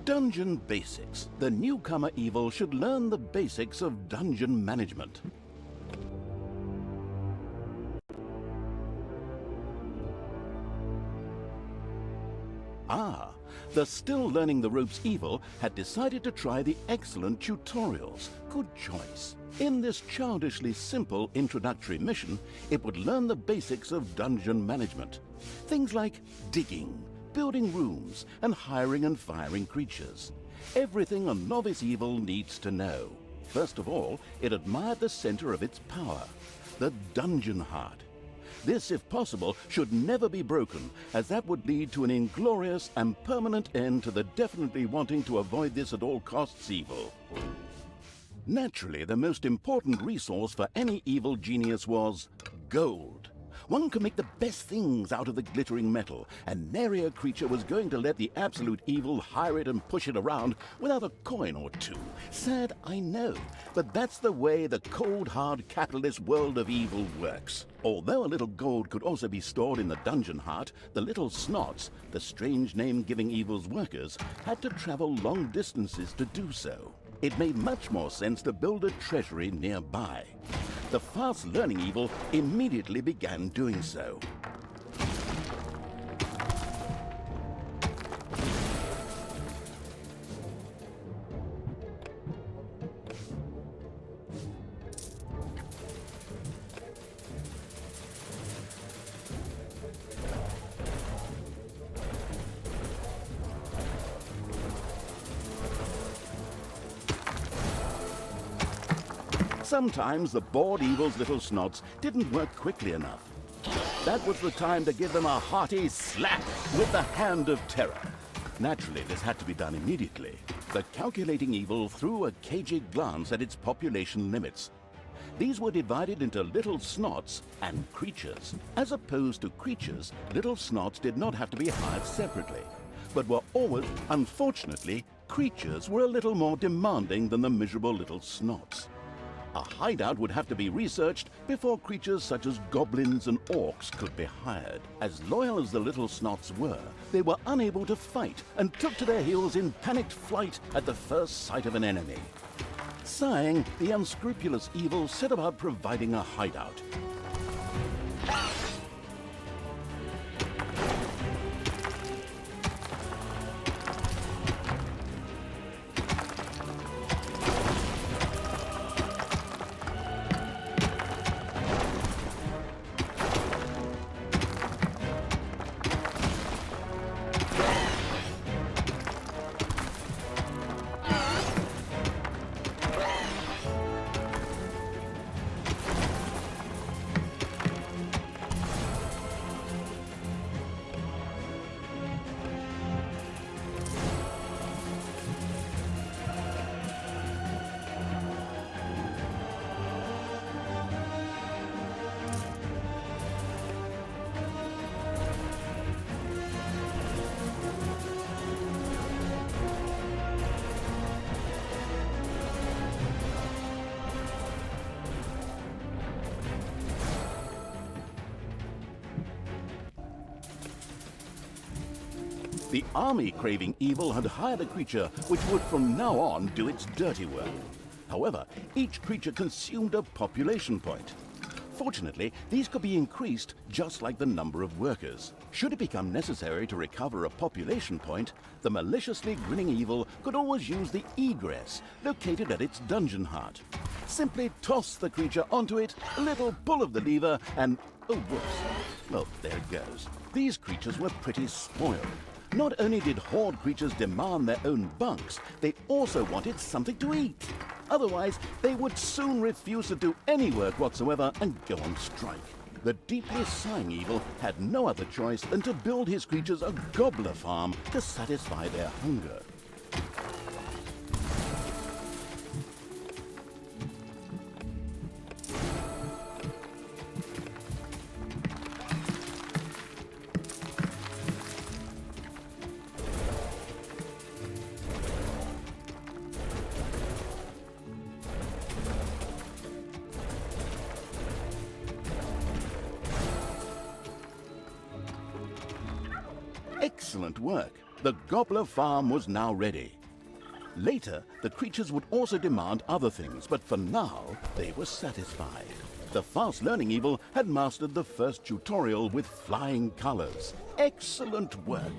Dungeon Basics. The newcomer evil should learn the basics of dungeon management. Ah, the still learning the ropes evil had decided to try the excellent tutorials. Good choice. In this childishly simple introductory mission, it would learn the basics of dungeon management. Things like digging, building rooms, and hiring and firing creatures. Everything a novice evil needs to know. First of all, it admired the center of its power, the dungeon heart. This, if possible, should never be broken, as that would lead to an inglorious and permanent end to the definitely wanting to avoid this at all costs evil. Naturally, the most important resource for any evil genius was gold. One could make the best things out of the glittering metal, and nary a creature was going to let the absolute evil hire it and push it around without a coin or two. Sad, I know, but that's the way the cold, hard capitalist world of evil works. Although a little gold could also be stored in the dungeon heart, the little snots, the strange name giving evil's workers, had to travel long distances to do so. It made much more sense to build a treasury nearby. The fast-learning evil immediately began doing so. Sometimes the bored evil's little snots didn't work quickly enough. That was the time to give them a hearty slap with the hand of terror. Naturally, this had to be done immediately. The calculating evil threw a cagey glance at its population limits. These were divided into little snots and creatures. As opposed to creatures, little snots did not have to be hired separately, but were always, unfortunately, creatures were a little more demanding than the miserable little snots. A hideout would have to be researched before creatures such as goblins and orcs could be hired. As loyal as the little snots were, they were unable to fight and took to their heels in panicked flight at the first sight of an enemy. Sighing, the unscrupulous evil set about providing a hideout. The army-craving evil had hired a creature which would from now on do its dirty work. However, each creature consumed a population point. Fortunately, these could be increased just like the number of workers. Should it become necessary to recover a population point, the maliciously grinning evil could always use the egress located at its dungeon heart. Simply toss the creature onto it, a little pull of the lever, and oh whoops. Well, there it goes. These creatures were pretty spoiled. Not only did horde creatures demand their own bunks, they also wanted something to eat. Otherwise, they would soon refuse to do any work whatsoever and go on strike. The deeply sighing evil had no other choice than to build his creatures a gobbler farm to satisfy their hunger. Excellent work. The Gobbler farm was now ready. Later, the creatures would also demand other things, but for now, they were satisfied. The fast-learning Evil had mastered the first tutorial with flying colors. Excellent work!